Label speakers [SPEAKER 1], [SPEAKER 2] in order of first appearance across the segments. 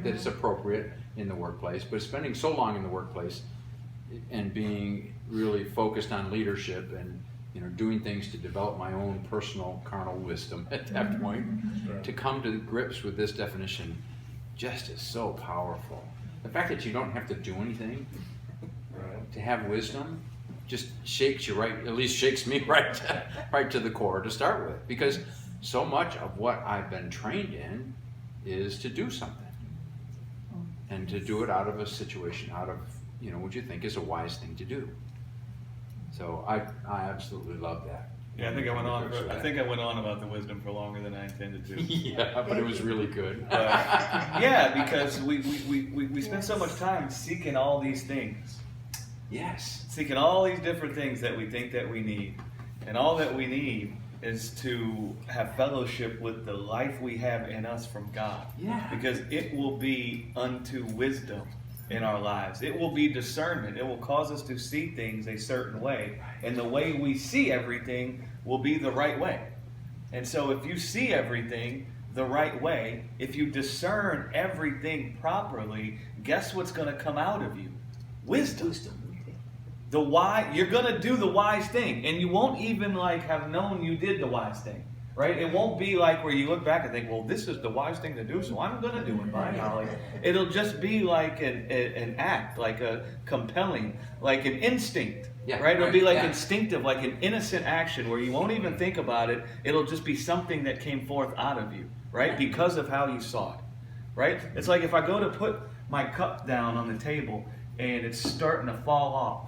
[SPEAKER 1] that it's appropriate in the workplace, but spending so long in the workplace and being really focused on leadership and doing things to develop my own personal carnal wisdom at that point, to come to grips with this definition just is so powerful. The fact that you don't have to do anything to have wisdom just shakes you right, at least shakes me right to the core to start with, because so much of what I've been trained in is to do something and to do it out of a situation, out of what you think is a wise thing to do. So I absolutely love that.
[SPEAKER 2] Yeah, I think I went on about the wisdom for longer than I intended to.
[SPEAKER 1] Yeah, but it was really good.
[SPEAKER 2] Yeah, because we spend so much time seeking all these things.
[SPEAKER 1] Yes.
[SPEAKER 2] Seeking all these different things that we think that we need. And all that we need is to have fellowship with the life we have in us from God.
[SPEAKER 1] Yeah.
[SPEAKER 2] Because it will be unto wisdom in our lives. It will be discernment. It will cause us to see things a certain way. And the way we see everything will be the right way. And so if you see everything the right way, if you discern everything properly, guess what's going to come out of you? Wisdom. The why, you're going to do the wise thing. And you won't even have known you did the wise thing. Right? It won't be like where you look back and think, well, this is the wise thing to do, so I'm going to do it by golly. It'll just be like an act, like a compelling, like an instinct.
[SPEAKER 1] Yeah,
[SPEAKER 2] right? It'll be like
[SPEAKER 1] yeah.
[SPEAKER 2] instinctive, like an innocent action where you won't even think about it. It'll just be something that came forth out of you, right? Because of how you saw it, right? It's like if I go to put my cup down on the table and it's starting to fall off.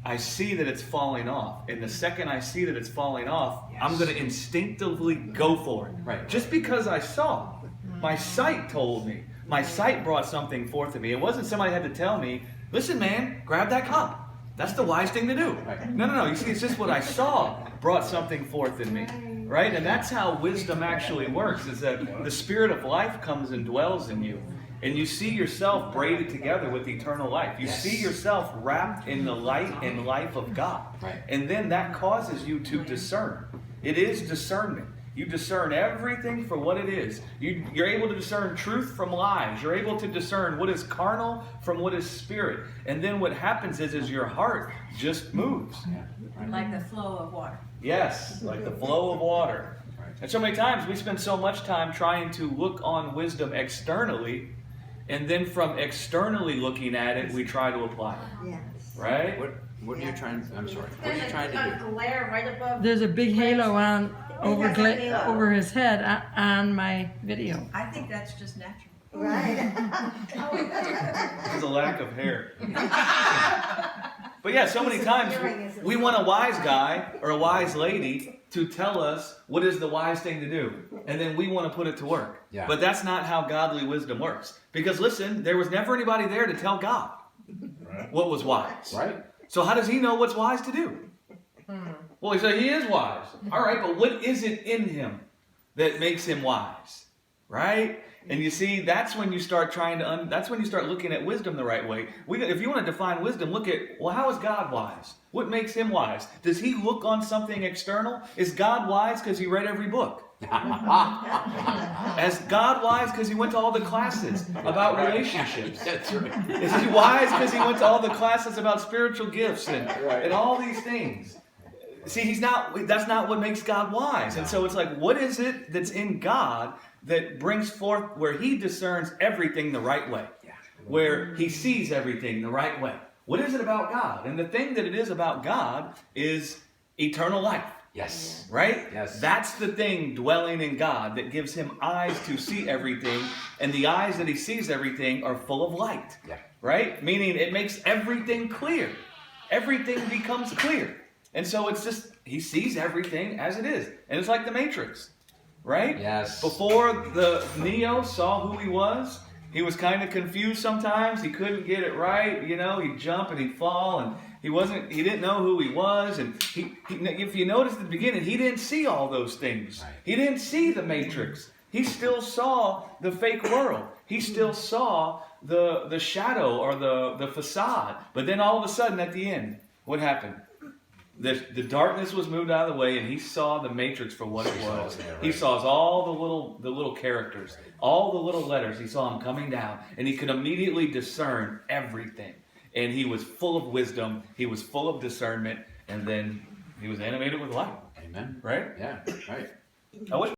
[SPEAKER 2] I see that it's falling off. And the second I see that it's falling off, yes, I'm going to instinctively go for it.
[SPEAKER 1] Right.
[SPEAKER 2] Just because I saw. My sight told me. My sight brought something forth to me. It wasn't somebody had to tell me, listen, man, grab that cup. That's the wise thing to do.
[SPEAKER 1] Right.
[SPEAKER 2] No. You see, it's just what I saw brought something forth in me. Right? And that's how wisdom actually works, is that the spirit of life comes and dwells in you. And you see yourself braided together with eternal life. You see yourself wrapped in the light and life of God.
[SPEAKER 1] Right.
[SPEAKER 2] And then that causes you to discern. It is discernment. You discern everything for what it is. You're able to discern truth from lies. You're able to discern what is carnal from what is spirit. And then what happens is your heart just moves.
[SPEAKER 3] Like the flow of water.
[SPEAKER 2] Yes, like the flow of water. And so many times we spend so much time trying to look on wisdom externally, and then from externally looking at it, we try to apply it.
[SPEAKER 4] Yes.
[SPEAKER 2] Right?
[SPEAKER 1] What are you trying? I'm sorry. What are you trying to
[SPEAKER 3] There's a glare right above.
[SPEAKER 5] There's a big halo on over
[SPEAKER 3] It has a halo.
[SPEAKER 5] over his head on my video.
[SPEAKER 3] I think that's just natural.
[SPEAKER 4] Right.
[SPEAKER 2] There's a lack of hair. But yeah, so many times we want a wise guy or a wise lady to tell us what is the wise thing to do. And then we want to put it to work.
[SPEAKER 1] Yeah.
[SPEAKER 2] But that's not how godly wisdom works. Because listen, there was never anybody there to tell God what was wise.
[SPEAKER 1] Right.
[SPEAKER 2] So how does he know what's wise to do? Well, he said he is wise. All right, but what is it in him that makes him wise? Right? And you see, that's when you start that's when you start looking at wisdom the right way. If you want to define wisdom, look at, well, how is God wise? What makes him wise? Does he look on something external? Is God wise because he read every book? Is God wise because he went to all the classes about relationships?
[SPEAKER 1] That's right.
[SPEAKER 2] Is he wise because he went to all the classes about spiritual gifts and all these things? See, that's not what makes God wise. And so it's like, what is it that's in God that brings forth where he discerns everything the right way? Where he sees everything the right way. What is it about God? And the thing that it is about God is eternal life.
[SPEAKER 1] Yes.
[SPEAKER 2] Right?
[SPEAKER 1] Yes.
[SPEAKER 2] That's the thing dwelling in God that gives him eyes to see everything. And the eyes that he sees everything are full of light.
[SPEAKER 1] Yeah.
[SPEAKER 2] Right? Meaning it makes everything clear. Everything becomes clear. And so it's just, he sees everything as it is. And it's like the Matrix. Right?
[SPEAKER 1] Yes.
[SPEAKER 2] Before the Neo saw who he was kind of confused sometimes. He couldn't get it right. He'd jump and he'd fall, and he didn't know who he was. And if you notice at the beginning, he didn't see all those things.
[SPEAKER 1] Right.
[SPEAKER 2] He didn't see the Matrix. He still saw the fake world. He still saw the shadow or the facade. But then all of a sudden at the end, what happened? the darkness was moved out of the way, and he saw the matrix for what it was.
[SPEAKER 1] Yeah, right.
[SPEAKER 2] He saw all the little characters, all the little letters. He saw them coming down, and he could immediately discern everything. And he was full of wisdom. He was full of discernment, and then he was animated with light.
[SPEAKER 1] Amen.
[SPEAKER 2] Right?
[SPEAKER 1] Yeah, right.
[SPEAKER 2] I wish